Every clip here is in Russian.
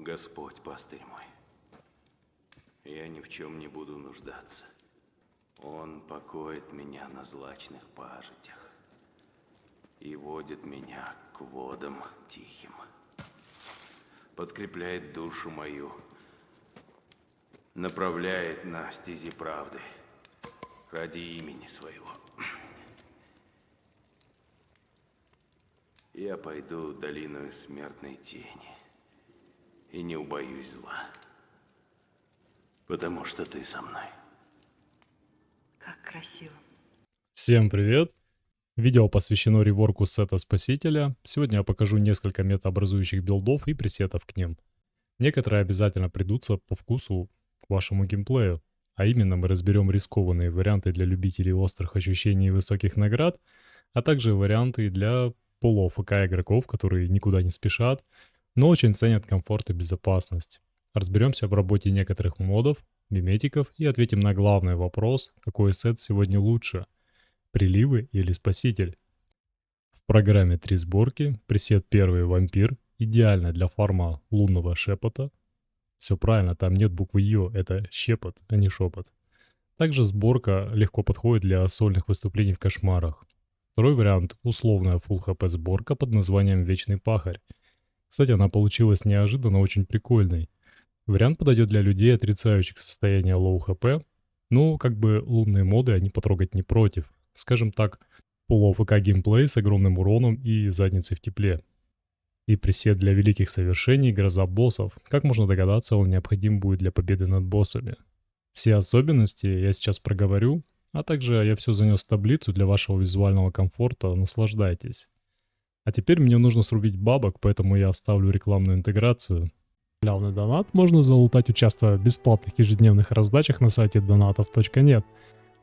Господь, пастырь мой. Я ни в чем не буду нуждаться. Он покоит меня на злачных пажитях и водит меня к водам тихим. Подкрепляет душу мою, направляет на стези правды ради имени своего. Я пойду долиною смертной тени и не убоюсь зла, потому что ты со мной. Как красиво. Всем привет! Видео посвящено реворку сета Спасителя. Сегодня я покажу несколько метаобразующих билдов и пресетов к ним. Некоторые обязательно придутся по вкусу к вашему геймплею. А именно мы разберем рискованные варианты для любителей острых ощущений и высоких наград, а также варианты для полу-АФК игроков, которые никуда не спешат, но очень ценят комфорт и безопасность. Разберемся в работе некоторых модов, миметиков и ответим на главный вопрос, какой сет сегодня лучше – приливы или спаситель. В программе 3 сборки, пресет первый вампир, идеально для фарма лунного шепота. Все правильно, там нет буквы Ё, это щепот, а не шепот. Также сборка легко подходит для сольных выступлений в кошмарах. Второй вариант – условная Full HP сборка под названием Вечный Пахарь. Кстати, она получилась неожиданно очень прикольной. Вариант подойдет для людей, отрицающих состояние low HP, но как бы лунные моды они потрогать не против. Скажем так, полу-АФК геймплей с огромным уроном и задницей в тепле. И пресет для великих совершений гроза боссов. Как можно догадаться, он необходим будет для победы над боссами. Все особенности я сейчас проговорю, а также я все занес в таблицу для вашего визуального комфорта, наслаждайтесь. А теперь мне нужно срубить бабок, поэтому я вставлю рекламную интеграцию. Главный донат можно залутать, участвуя в бесплатных ежедневных раздачах на сайте donatov.net.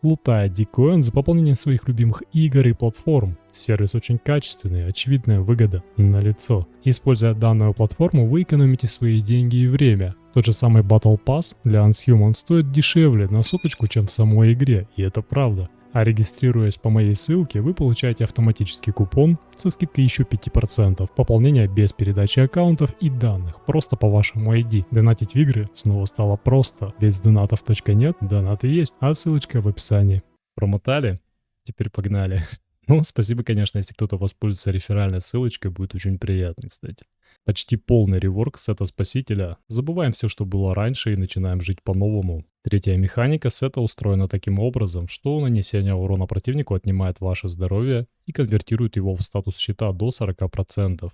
Лутая дикоин за пополнение своих любимых игр и платформ. Сервис очень качественный, очевидная выгода налицо. Используя данную платформу, вы экономите свои деньги и время. Тот же самый Battle Pass для Unshuman стоит дешевле на соточку, чем в самой игре, и это правда. А регистрируясь по моей ссылке, вы получаете автоматический купон со скидкой еще 5%. Пополнение без передачи аккаунтов и данных, просто по вашему ID. Донатить в игры снова стало просто, ведь с donatov.net донаты есть, а ссылочка в описании. Промотали? Теперь погнали. Ну, спасибо, конечно, если кто-то воспользуется реферальной ссылочкой, будет очень приятно, кстати. Почти полный реворк сета Спасителя. Забываем все, что было раньше, и начинаем жить по-новому. Третья механика сета устроена таким образом, что нанесение урона противнику отнимает ваше здоровье и конвертирует его в статус щита до 40%.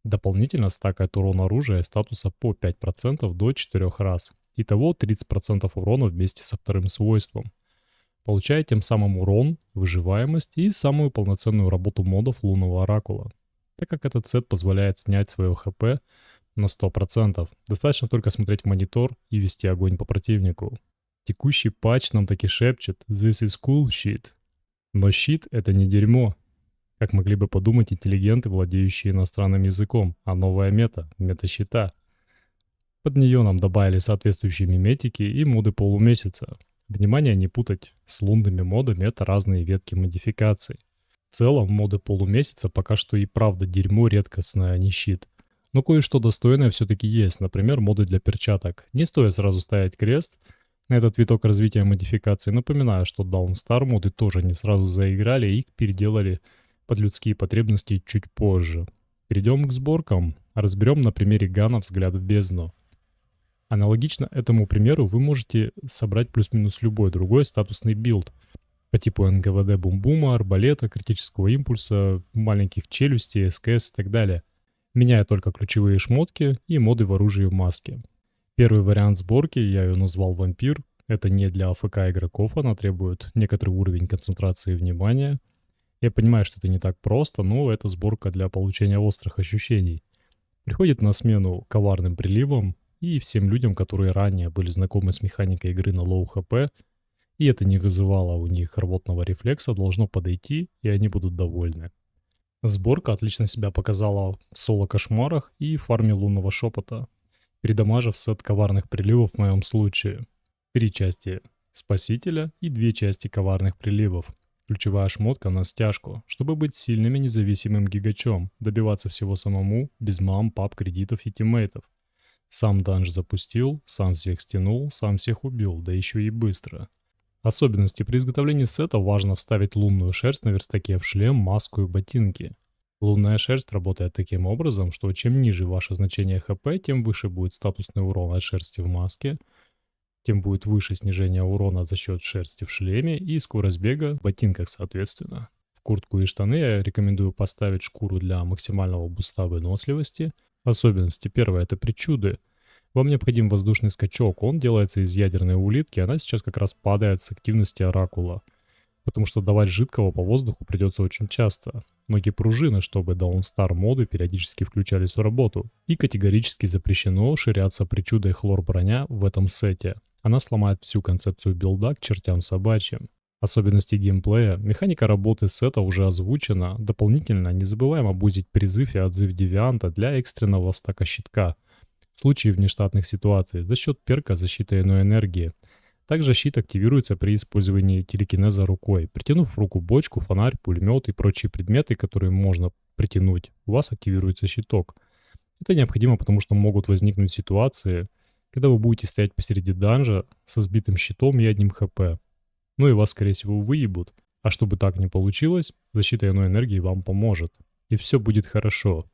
Дополнительно стакает урон оружия и статуса по 5% до 4 раз. Итого 30% урона вместе со вторым свойством. Получая тем самым урон, выживаемость и самую полноценную работу модов лунного оракула. Так как этот сет позволяет снять свое хп на 100%. Достаточно только смотреть в монитор и вести огонь по противнику. Текущий патч нам таки шепчет «This is cool shit». Но щит — это не дерьмо, как могли бы подумать интеллигенты, владеющие иностранным языком, а новая мета щита. Под нее нам добавили соответствующие миметики и моды полумесяца. Внимание, не путать с лунными модами, это разные ветки модификаций. В целом, моды полумесяца пока что и правда дерьмо редкостное, а не щит. Но кое-что достойное все-таки есть, например, моды для перчаток. Не стоит сразу ставить крест на этот виток развития модификации. Напоминаю, что Dawnstar моды тоже не сразу заиграли и их переделали под людские потребности чуть позже. Перейдем к сборкам. Разберем на примере Гана «Взгляд в бездну». Аналогично этому примеру вы можете собрать плюс-минус любой другой статусный билд по типу НКВД бум-бума, арбалета, критического импульса, маленьких челюстей, СКС и так далее, меняя только ключевые шмотки и моды в оружии в маске. Первый вариант сборки, я ее назвал вампир, это не для АФК игроков, она требует некоторый уровень концентрации внимания. Я понимаю, что это не так просто, но это сборка для получения острых ощущений. Приходит на смену коварным приливам и всем людям, которые ранее были знакомы с механикой игры на лоу хп, и это не вызывало у них рвотного рефлекса, должно подойти, и они будут довольны. Сборка отлично себя показала в соло-кошмарах и фарме лунного шепота, передамажив сет коварных приливов в моем случае. 3 части спасителя и 2 части коварных приливов. Ключевая шмотка на стяжку, чтобы быть сильным и независимым гигачом, добиваться всего самому, без мам, пап, кредитов и тиммейтов. Сам данж запустил, сам всех стянул, сам всех убил, да еще и быстро. Особенности при изготовлении сета: важно вставить лунную шерсть на верстаке в шлем, маску и ботинки. Лунная шерсть работает таким образом, что чем ниже ваше значение хп, тем выше будет статусный урон от шерсти в маске, тем будет выше снижение урона за счет шерсти в шлеме и скорость бега в ботинках соответственно. В куртку и штаны я рекомендую поставить шкуру для максимального буста выносливости. Особенности: первое — это причуды. Вам необходим воздушный скачок, он делается из ядерной улитки, она сейчас как раз падает с активности оракула, потому что давать жидкого по воздуху придется очень часто. Многие пружины, чтобы Dawnstar моды периодически включались в работу. И категорически запрещено ширяться причудой хлор броня в этом сете. Она сломает всю концепцию билда к чертям собачьим. Особенности геймплея: механика работы сета уже озвучена. Дополнительно не забываем обузить призыв и отзыв девианта для экстренного стака щитка в случае внештатных ситуаций за счет перка защиты иной энергии. Также щит активируется при использовании телекинеза рукой. Притянув в руку бочку, фонарь, пулемет и прочие предметы, которые можно притянуть, у вас активируется щиток. Это необходимо, потому что могут возникнуть ситуации, когда вы будете стоять посреди данжа со сбитым щитом и одним хп. Ну и вас, скорее всего, выебут. А чтобы так не получилось, защита иной энергии вам поможет. И все будет хорошо.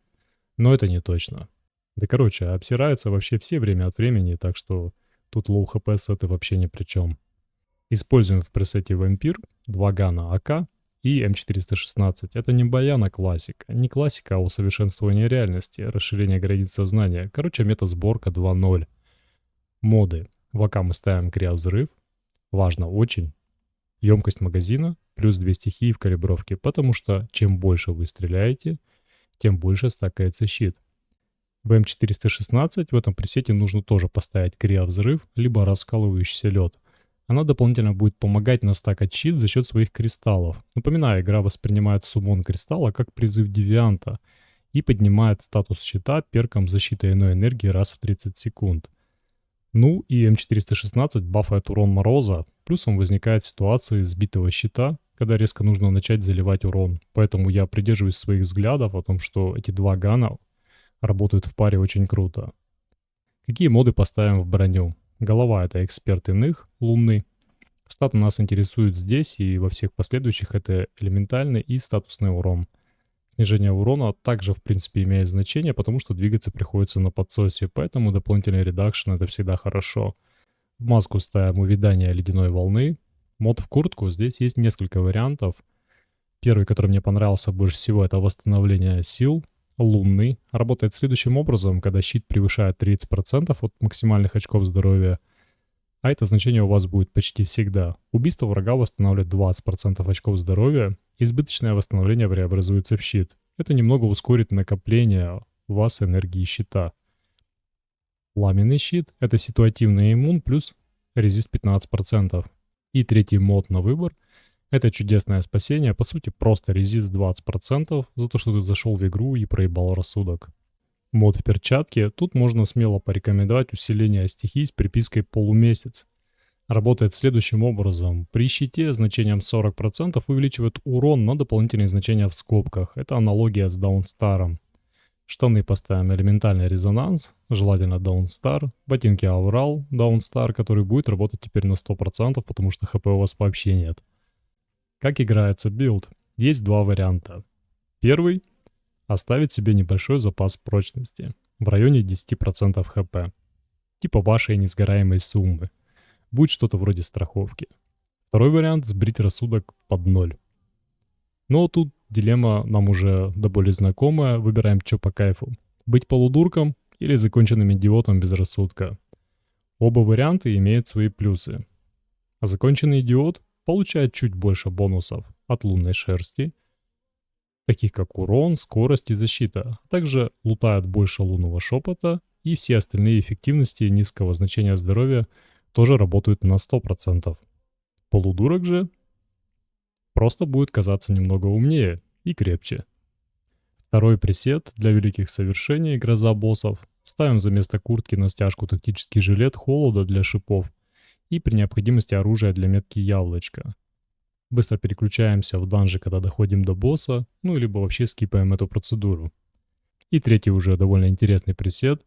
Но это не точно. Да короче, обсираются вообще все время от времени, так что тут лоу хп сеты вообще ни при чем. Используем в пресете вампир, 2 гана АК и М416. Это не баяна классика. Не классика, а усовершенствование реальности, расширение границ сознания. Короче, метасборка 2.0. Моды. В АК мы ставим криовзрыв. Важно очень. Емкость магазина плюс 2 стихии в калибровке, потому что чем больше вы стреляете, тем больше стакается щит. В М416 в этом пресете нужно тоже поставить криовзрыв, либо раскалывающийся лед. Она дополнительно будет помогать настакать щит за счет своих кристаллов. Напоминаю, игра воспринимает суммон кристалла как призыв девианта и поднимает статус щита перком защиты иной энергии раз в 30 секунд. Ну и М416 бафает урон мороза, плюсом возникает ситуация сбитого щита, когда резко нужно начать заливать урон. Поэтому я придерживаюсь своих взглядов о том, что эти 2 гана работают в паре очень круто. Какие моды поставим в броню? Голова — это эксперт иных, лунный. Статы нас интересуют здесь и во всех последующих — это элементальный и статусный урон. Снижение урона также в принципе имеет значение, потому что двигаться приходится на подсосе, поэтому дополнительный редакшн — это всегда хорошо. В маску ставим увядание ледяной волны. Мод в куртку, здесь есть несколько вариантов. Первый, который мне понравился больше всего, это восстановление сил. Лунный. Работает следующим образом: когда щит превышает 30% от максимальных очков здоровья, а это значение у вас будет почти всегда. Убийство врага восстанавливает 20% очков здоровья, избыточное восстановление преобразуется в щит. Это немного ускорит накопление у вас энергии щита. Пламенный щит — это ситуативный иммун плюс резист 15%. И третий мод на выбор — это чудесное спасение, по сути просто резист 20% за то, что ты зашел в игру и проебал рассудок. Мод в перчатке. Тут можно смело порекомендовать усиление стихий с припиской полумесяц. Работает следующим образом. При щите значением 40% увеличивает урон на дополнительные значения в скобках. Это аналогия с Dawnstar. Штаны поставим элементальный резонанс, желательно Dawnstar. Ботинки Aurал Dawnstar, который будет работать теперь на 100%, потому что хп у вас вообще нет. Как играется билд? Есть 2 варианта. Первый — оставить себе небольшой запас прочности в районе 10% хп. Типа вашей несгораемой суммы. Будет что-то вроде страховки. Второй вариант — сбрить рассудок под 0. Но тут дилемма нам уже до боли знакомая. Выбираем, что по кайфу. Быть полудурком или законченным идиотом без рассудка. Оба варианта имеют свои плюсы. А законченный идиот получает чуть больше бонусов от лунной шерсти, таких как урон, скорость и защита. А также лутает больше лунного шепота, и все остальные эффективности низкого значения здоровья тоже работают на 100%. Полудурок же просто будет казаться немного умнее и крепче. Второй пресет для великих совершений — гроза боссов. Ставим за место куртки на стяжку тактический жилет холода для шипов и при необходимости оружие для метки яблочко. Быстро переключаемся в данжи, когда доходим до босса, ну либо вообще скипаем эту процедуру. И третий уже довольно интересный пресет.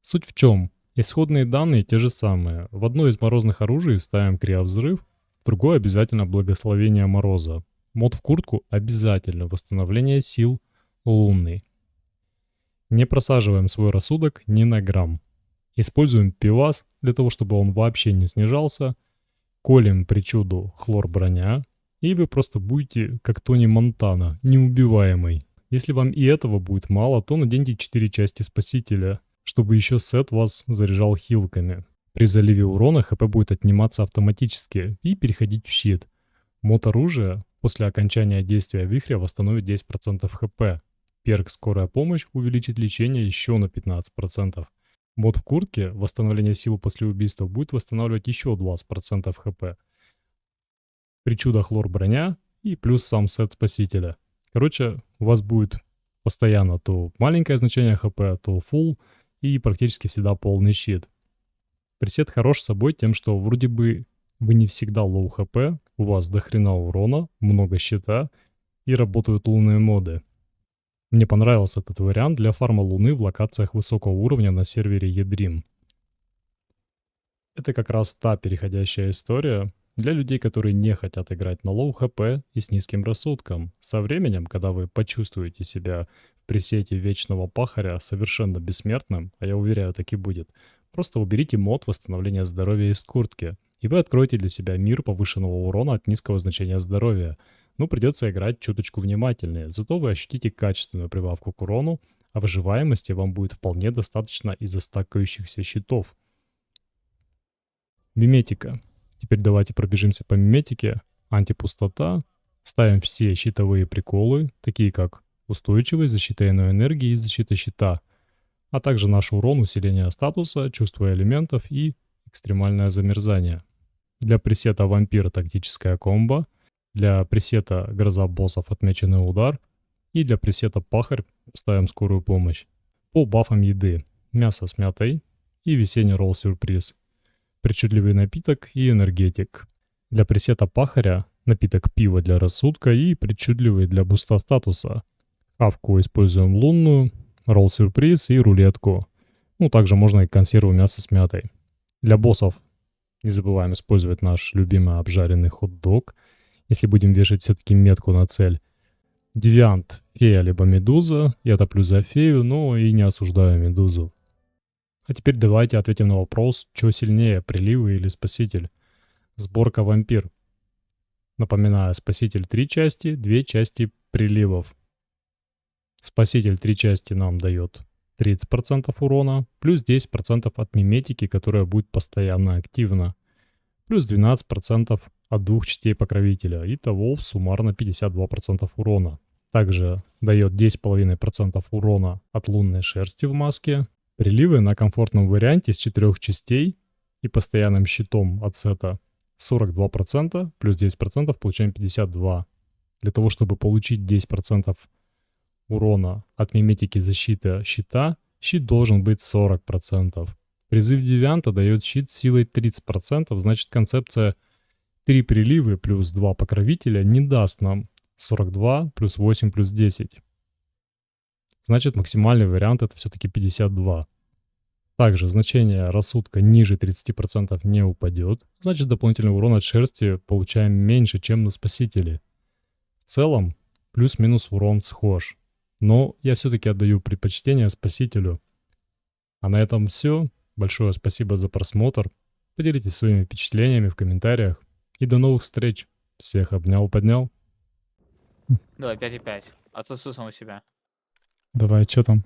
Суть в чем? Исходные данные те же самые. В одно из морозных оружий ставим криовзрыв, в другое обязательно благословение мороза. Мод в куртку обязательно восстановление сил лунный. Не просаживаем свой рассудок ни на грамм. Используем пивас для того, чтобы он вообще не снижался. Колем причуду хлор-броня. И вы просто будете как Тони Монтана, неубиваемый. Если вам и этого будет мало, то наденьте 4 части спасителя, чтобы еще сет вас заряжал хилками. При заливе урона хп будет отниматься автоматически и переходить в щит. Мод оружия после окончания действия вихря восстановит 10% хп. Перк «Скорая помощь» увеличит лечение еще на 15%. Мод в куртке «Восстановление сил после убийства» будет восстанавливать еще 20% хп. Причуда хлор-броня и плюс сам сет спасителя. Короче, у вас будет постоянно то маленькое значение хп, то full и практически всегда полный щит. Пресет хорош с собой тем, что вроде бы вы не всегда лоу хп, у вас дохрена урона, много щита и работают лунные моды. Мне понравился этот вариант для фарма луны в локациях высокого уровня на сервере EDream. Это как раз та переходящая история для людей, которые не хотят играть на лоу хп и с низким рассудком. Со временем, когда вы почувствуете себя в пресете вечного пахаря совершенно бессмертным, а я уверяю, так и будет, просто уберите мод восстановления здоровья из куртки, и вы откроете для себя мир повышенного урона от низкого значения здоровья. Ну, придется играть чуточку внимательнее, зато вы ощутите качественную прибавку к урону, а выживаемости вам будет вполне достаточно из-за стакающихся щитов. Миметика. Теперь давайте пробежимся по миметике. Антипустота. Ставим все щитовые приколы, такие как устойчивость, защита иной энергии и защита щита, а также наш урон, усиление статуса, чувство элементов и экстремальное замерзание. Для пресета вампира тактическая комбо, для пресета гроза боссов отмеченный удар и для пресета пахарь ставим скорую помощь. По бафам еды. Мясо с мятой и весенний ролл-сюрприз. Причудливый напиток и энергетик. Для пресета пахаря напиток пива для рассудка и причудливый для буста статуса. Хавку используем лунную, ролл-сюрприз и рулетку. Ну, также можно и консерву мяса с мятой. Для боссов не забываем использовать наш любимый обжаренный хот-дог, если будем вешать все-таки метку на цель. Девиант, фея либо медуза. Я топлю за фею, но и не осуждаю медузу. А теперь давайте ответим на вопрос, что сильнее, приливы или спаситель. Сборка вампир. Напоминаю, спаситель 3 части, 2 части приливов. Спаситель 3 части нам дает 30% урона, плюс 10% от миметики, которая будет постоянно активна, плюс 12% от 2 частей покровителя. Итого суммарно 52% урона. Также дает 10,5% урона от лунной шерсти в маске. Приливы на комфортном варианте с 4 частей и постоянным щитом от сета 42%, плюс 10% получаем 52%. Для того, чтобы получить 10% урона от миметики защиты щита, щит должен быть 40%. Призыв девианта дает щит силой 30%, значит концепция 3 приливы плюс 2 покровителя не даст нам 42 плюс 8 плюс 10. Значит максимальный вариант это все-таки 52. Также значение рассудка ниже 30% не упадет, значит дополнительный урон от шерсти получаем меньше, чем на спасителе. В целом плюс-минус урон схож, но я все-таки отдаю предпочтение спасителю. А на этом все. Большое спасибо за просмотр. Поделитесь своими впечатлениями в комментариях. И до новых встреч. Всех обнял, поднял. Давай 5,5. Отсосу сам у себя. Давай, что там?